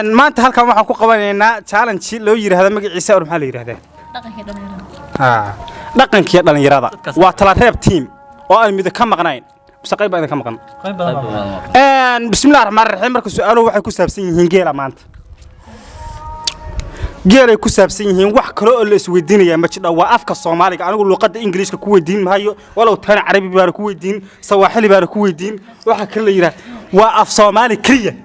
ما أنت هالكم واحد قوانينا challenge لو يرهذا مجلس عيسى ولا محل يرهذا لكن كيا دلنا يرهذا وطلع راب تيم وأنا ميدا كم مقنعين بس قريب أنا كم مقنع بسم الله الرحمن الرحيم مركز سؤاله واحد كسب سين هنجيلا ما أنت جيل كسب سين واحد كلو السويدين يا مش لو وقفك الصومالي أنا أقول لقد إنجليز كويدين هايو ولو تاني عربي باركويدين سواحلي باركويدين واحد كله يره وقف صومالي كريه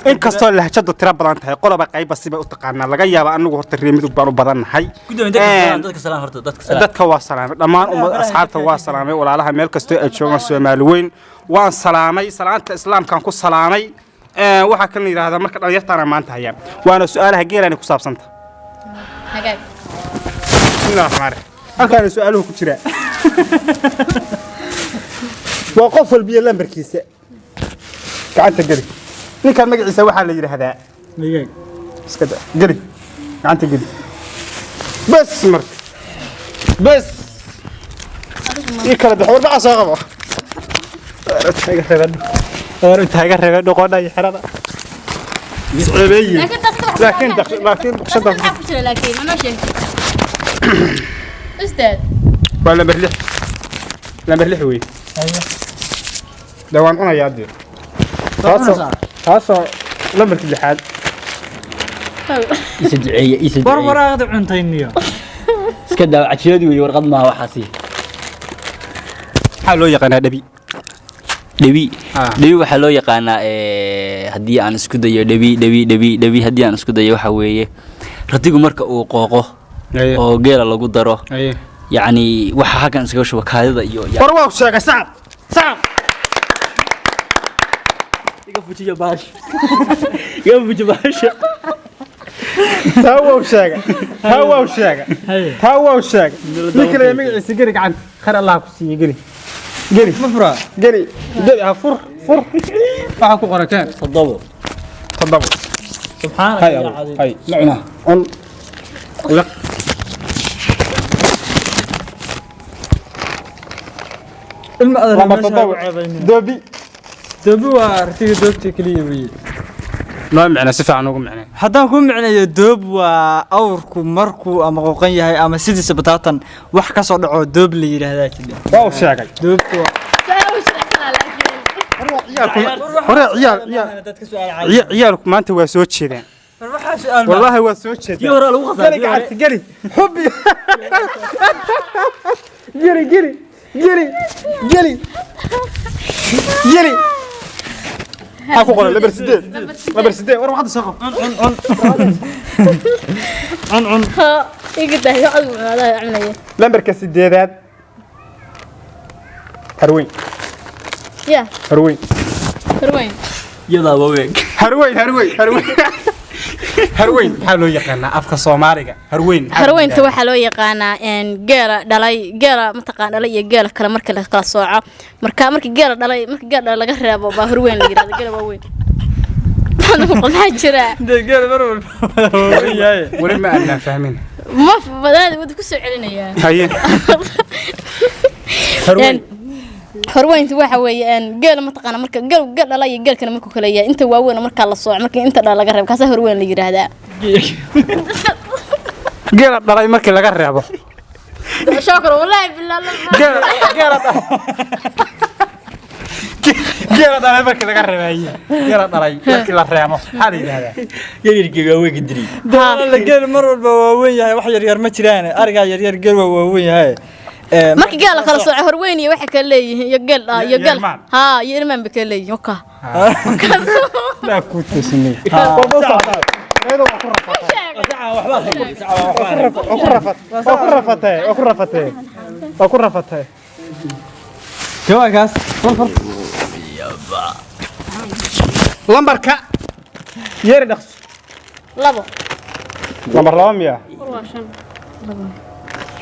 إن كستر اللي هتشد تراب لانت هاي قلبك أي بس يبقى تقارن لقى يا بقى أنو هرت الريمي دبارو بدن هاي دتك سلام هرت دتك واصلام لما أصحاب تواصلام ولا لها ملك استشون السومالوين وان سلامي سلامة الإسلام كان كل سلامي واحد كله يره هذا مركز يفتح ما أنت هيا وأنا سؤالها جيل أنا كسب سنت حاجات بسم الله الرحمن الرحيم هكذا سؤاله كتير وقف البيئة لامبركيسة قعدت قري مين كان مجلس يسوي حال يجري هذا دقيقة بس كده قري قعدت قري بس مرت بس يكره دحور بقى صاغبه أنت هاجر قلنا يحرق لكن أنا شيء أستاذ ولا مرلح لا مرلح وي أيوة دوان أنا يادي خاصة لما تجي حد يسجعية بربرة غضب عنتينيو سكدا عشيدي ويورغض ما هو حاسي حلو يقنا دبي waxaa loo yaqaanaa hadii aan isku dayo dhabi hadii aan isku dayo waxa weeye ratigu marka uu qooqo oo geela lagu daro yaani waxa hakan iskaga shuba kaadida iyo war waa sheegay saab iga fujiyo baash tawa sheegay nikale magaciisa gari gacan khar Allah ku siiyo gari mafra gari fur waxa ku qorateen toddobo subhanallah hay lacna on la دوبي وارتي دوبتي كليوي ما معنا سفع نوق معنا حدان كون معنى دوب واوركو مركو اما قوقن yahay ama sidiisa bataatan wax ka soo dhaco doob la yiraahdaa jidda waa sheegay doobku عيالك ما أنت واسوت شيء والله واسوت شيء قلي حبي جري هاكو قول لبرسدين ورا واحد سقف عن يقدر يقعد هذا يعمل لمبرك السديدات هروين يا هروين يلا بويك هروين حلو يقنا أفكار صومالية هروين تو حلو يقنا إن جيل دلي متقان دلي جيل كلام مركل كاسوعة مرك جيل دلي لقرر بابا هروين اللي هذا جيل بوين أنا بقول هالشراء ده جيل مرة ولا ما أنا فاهمين ما في بدأ ودك سوي علينا يا هاي هروين waxa weeyaan geel ma taqaan marka geel dhalay geel kana markuu kala yahay inta waaweyn marka la sooco marka inta dhal laga reebo kaasa horoweyn la yiraahdaa geel dhalay marka laga reebo shukran wallahi billaah geel dhalay marka laga reebayo geel dhalay marka la reebo hal yiraahdaa geelkiga way gidri la geel mar walba waaweyn yahay wax yar ma jiraan ariga yar geel waaweyn yahay marka geel kala sooco horoweyn iyo waxa kala leeyihiin iyo geel ha iyo irmaan baka leeyihiin oka la ku tusnay وكرفتها جواكاس لمبركا يري دخس لبو لمبر لام يا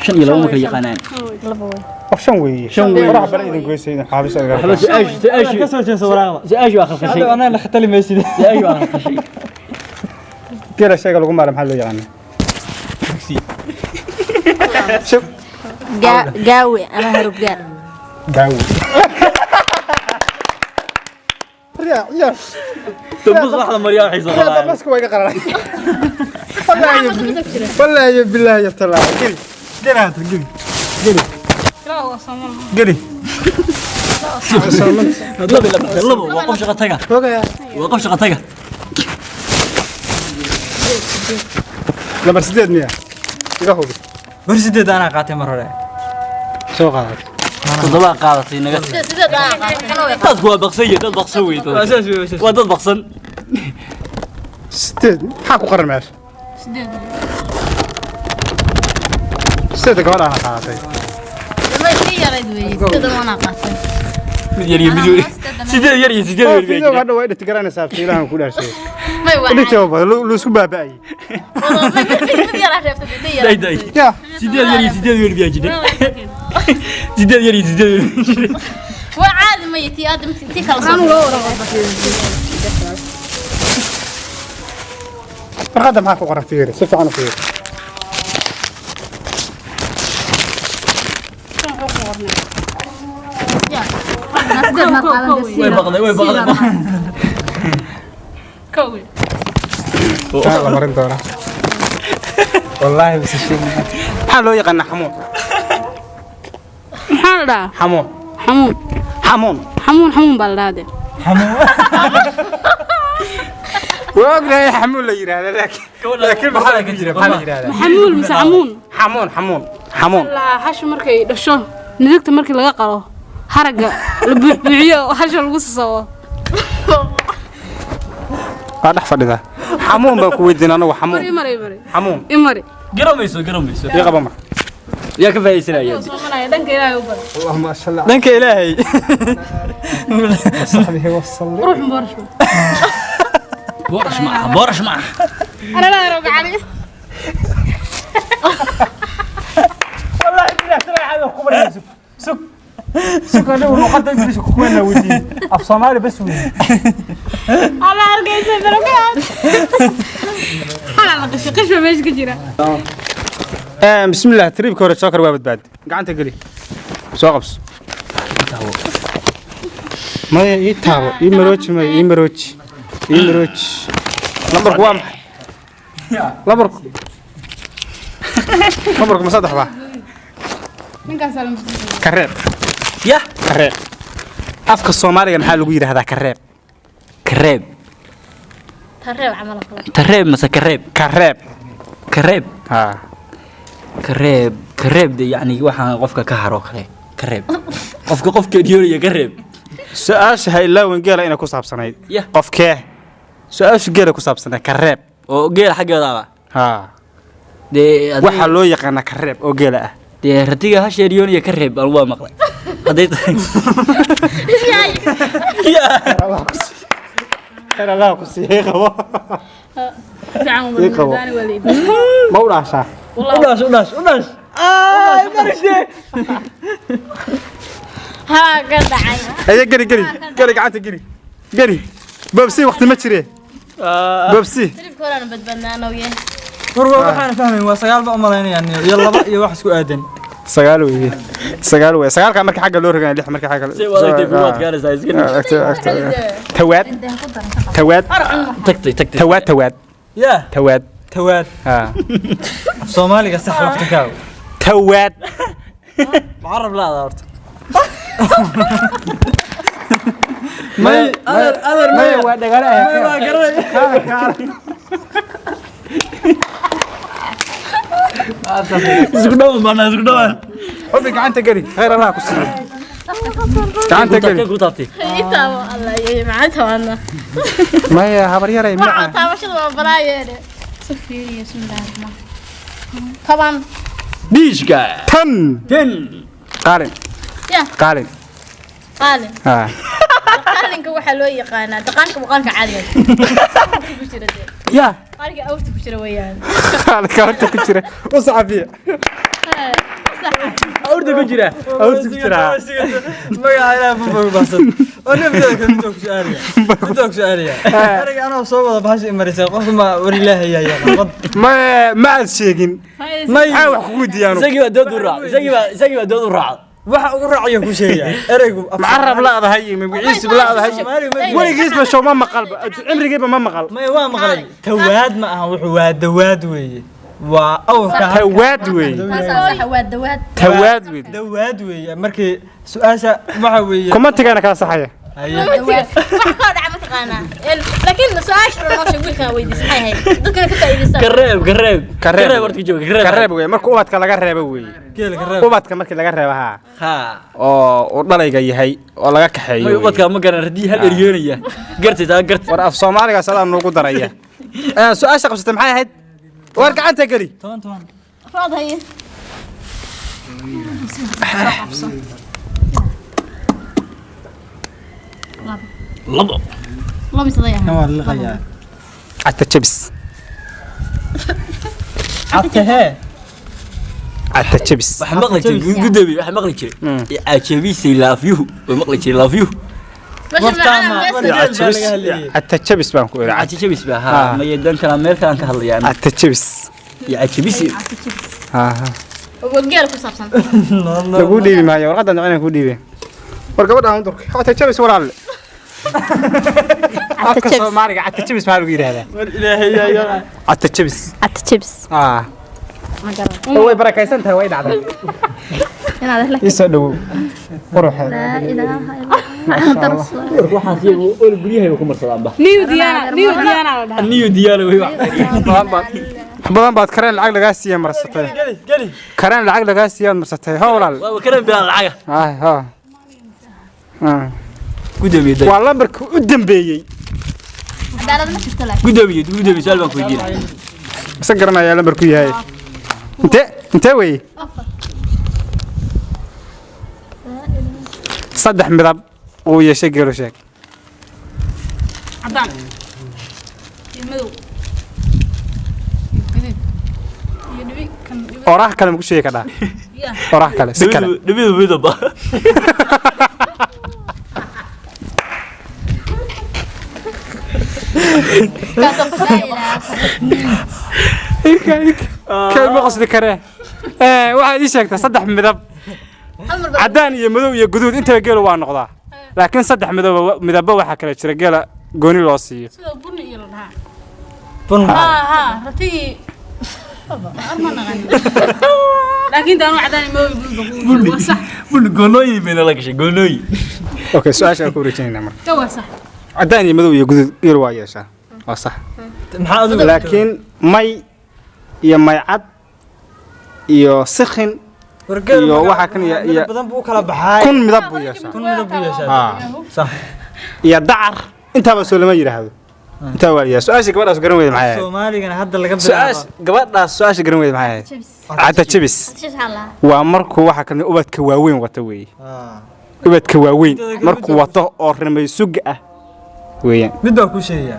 شن يلو ما كل يقانان لبو شن وي راح بليدن كويسين حابس حبس ايش كسو جيس وراغه ايش اخر شيء هذا انا اللي ختلي ميسيد ايش اخر شيء كيرا شيء لو ما محل يعني شوف قاوي انا هرب قال قاوي يا تبص واحدة مريم حيصير يا بس كويس قرر والله بالله يا طلع قري قري هذا قري لا هو صمم قري لبو وقف شغتها وقف شغتها لما سديد مياه يقهوي برسيدد أنا قاتي مرة سوق هذا تضلع قاعدتي نقص سيدة dadku waa baqsay dad baqsan weey waa dad baqsan سديد maxaa ku qaran meesha سديد gabadha ana qaadatay لما يصير يدوي سيدة وانا قاتل mid yar iyo mid weyn sidee yar iyo sidee weyn video hadda way dhigti garanaysaa fiilahan ku dhaashay ما يوعى inta jawab lu isku baabay day day ya sidee yar iyo sidee weyn biyaa jiray sidee yar iyo sidee weyn وعادي ما يتي ادم تي خلص farqada maxaa ku qoran fiir si fiican u fiir way baqday كوي taa la marin doona wallahi bas shii maxaa loo yaqaan xamuun محمد xamuun حمون xamuun حمون حمون بلده واقرا xamuun la yiraahdo laakiin maxaa ka jira maxaa la yiraahdaa حمول بس حمون xamuun لا حش markay dhasho nidagta markii laga qalo haraga la buuxiyo hasha lagu soo waa dhax fadhida xamuun baa ku weydiin anagu xamuun mari xamuun imari garamayso ii qaba mar yaa ka faa'iideysanaya soomanaya dhanka ilaahay u bar اللهم صل على دنك إلهي صحبه وسلم روح مبارش boorash ma انا لا اروق علي والله بالله ترى هذا خبر سك سك انا وقد انجلش كوينا ودي اف صومالي بس ودي الله ارجع بركات انا قش ماشي كجيره بسم الله تريبك ورا شوكر وابد بعد قعنت قلي سو قبس ما يتابو يمروج ما يمروج لمبرك وام لمبرك مصدح با من كان سالم كريب ya كريب afka Soomaaliga maxaa lagu yiraahdaa kareeb kareeb ترى عمل خلاص kareeb mase kareeb kareeb kareeb ha kareeb de yani waxaan qofka ka haro kale kareeb qofka diyooriya kareeb su'aasha ha ilaa wan geela inay ku saabsanayd Yeah. qofkee su'aasha geela ku saabsanayd kareeb oo geel xageeda ha de waxa loo yaqaan kareeb oo geela ah de ratiga ha sheeriyooniya kareeb aan waa maqlay haday tahay Allah ku sii qabo في عام يقوى. وداني وليد ma u dhaashaa udhaas ها قد عين aye gari gacanta gari babsi waqti ma jire babsi تريب كورانا بدبنا انا وياه وروا waxaan fahmay waa sagaal ba umaleynayaan iyo laba iyo wax isku aadan sagaal weeye sagaalka marka xagga loo rogaa lix marka xagga say wadaagtay fuwaad gaaraysaa iska tawaad tagtay yaa tawaad tawaad ha Soomaaliga sax waqti kaaw tawaad macrab la horta may waa dhagala waa garay isku dhawaan obi gacanta gari khayr Allah ku siiyo gacanta gari ku taabtay يتابع الله يا معناتها وانا maya habar yaray ما ma تابشد وبرايد سفيري بسم الله الرحمن طبعا diishka tan ten qaalin يا qaalin قالن ha قالنك waxa loo yaqaanaa dhaqanka muqaalka caadiga ku jira ya qaaliga awrta ku jira weeyaan qaalka horta ku jira u saxafiya awrda ku jira awrta ku jira magaca ilaahay buu baasan oo nabada ka mid ku su'aaliya aniga ana soo wada bahash imarisay qof ma war ilaahay yaa qad ma aad sheegin may wax kugu diyaano isagii waa dood u raac isagii waa dood u raac waxa ugu raaciyo ku sheegaya ereygu معرب لا هذا هي مبعيس لا هذا هي ولا جسم شو ما مقال عمري جيبه ما مقال ما waa maqlay tawaad ma aha wuxuu waa dawaad weeye waa awrka تواد وي تواد وي dawaad weeye markii su'aasha waxa weeye كم أنت كأنا كلا صحيح لكن سؤال شو نوش يقول كان ويدي صحيح ذكر كتايدي قريب ورد جوج كرب وي مركو أبد كلا قرب وي geela ka reeb أبد كمركي لا قرب ها ها أو ولا يجي هاي ولا كحي ما يبغى كم كان ردي هل ريونية قرت ذا قرت ورا في صومالي قال سلام نوقو درية سؤال شخص تمحي هاد ورجع أنت قري toban فاض هي لبو الله مصديها waa la qayaa عت تشبس cadkahee عت تشبس waxaan maqli jiray gudoobi waxaan maqli jiray ajabiisi laafyuhu way maqli jiray laafyuhu عت تشبس عت تشبس بانكو عت ajabis ba ha ma yeedan kala meel kale ka hadlayaan عت تشبس ya ajabisi ها وقال كل صابسن lagu dhiibi maayo warqadan inaan ku dhiibay war gabadha aan durka hata jabis walaal afka Soomaaliga hata jabis ma lagu yiraahdaa war ilaahay yaa hata jabis التشيبس way barakaysan tahay way dhacday انا هذا لك isoo dhaw quruxeed لا اله الا الله waxaan si oo guryahay ku marsadaan ba niyo diyaana niyo diyaalo way wax badan baad kareen lacag laga siiyay marsatay geli kareen lacag laga siiyay marsatay ha walaal waa karan bilan lacaga ha gudoomiye waa lambarka u dambeeyay عدالة ما شفت لك gudoomiye su'aal baan ku weydiinay isa garanaya lambarku yahay inte way saddex midab uu yeeshay geelo sheeg cadaan iyo madow iyo guduud iyo dhibi kan oraah kale ma ku sheegi kadhaa oraah kale si kale dhabidu midaba كلمة قصدي كره واحد يشكت صدح مذب عدان يا مذوب يا جدود أنت قالوا وانا قضاء لكن صدح مذب واحد كله شرى قال قوني لوصية sida bunni iyo la dhahaa bun ها رتي أرمى نغني لكن ده أنا عداني ما بقول صح bul goonoy meena la gashay goonoy أوكي سؤال شو أقول رجعنا مرة تو صح عدان يا مذوب يا جدود قالوا وايا شا صح maxaa adigu لكن ماي يا ماي عد يا سخن wargeelu iyo waxa kan ya badan buu kala baxay كن مذب يا شا kun midab buu yeeshaa صح يا دعر أنت بس ولا ما يرهذا أنت ويا سؤال شو كبار أسكرون ويا معايا Soomaaligana hadda laga سؤال كبار سؤال شو كرون ويا معايا عدد تشبس waa markuu waxa kan ubadka waaweyn wata weey ubadka waaweyn markuu wato oo rimay sug ah weeyaan mid baa ku sheegaya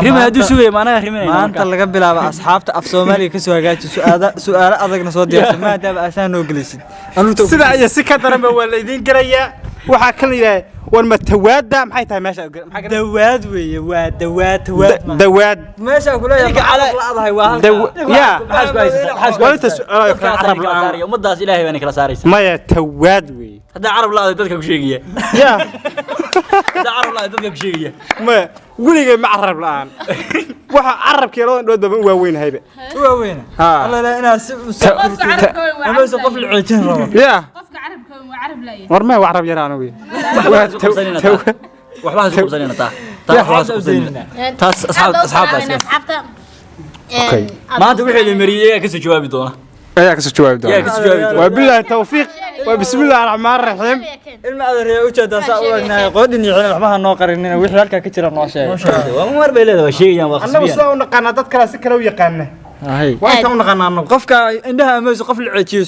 rima haduu sugay maana riminayna maanta laga bilaabo asxaabta af Soomaaliga ka soo hagaaji su'aalo adagna soo diyaarsan maadaama aasaan noo gelisid sida ay si ka daran ba wala idin garaya waxa kan yiraahdo war ma tawaada maxay tahay meesha dawaad weeye waa dawaad dawaad meesha kula yahay la adahay waa halka ya xasku inta arab la saariyo umadaas ilaahay baan kala saaraysa maya tawaad weey hada arab la dadka ku sheegaya ya hada arab la dadka ku sheegaya ma guriga ma arab la'aan waxa arabkii loo dhow waa weyn hayba waa weyn alla la inaa si ama soo qof la ceejin rabo ya qofka carabka waa carab laayahay war ma arab yaraan weey waxba ha qabsanina taas asxaabta okay maanta wixii la mariyay ka soo jawaabi doona ayaa ka soo jawaabi doona waa billahi tawfiiq waa bismillaahir rahmaanir rahiim ilma adeer u jeedaa saa u ognaay qoodin iyo waxba ha noo qarinina wixii halka ka jira noo sheeg waa mar bay leedahay sheegayaan waa annagu soo naqana dad kale si kale u yaqaan waa inta u naqanaa qofka indhaha ama qof la ceejiyo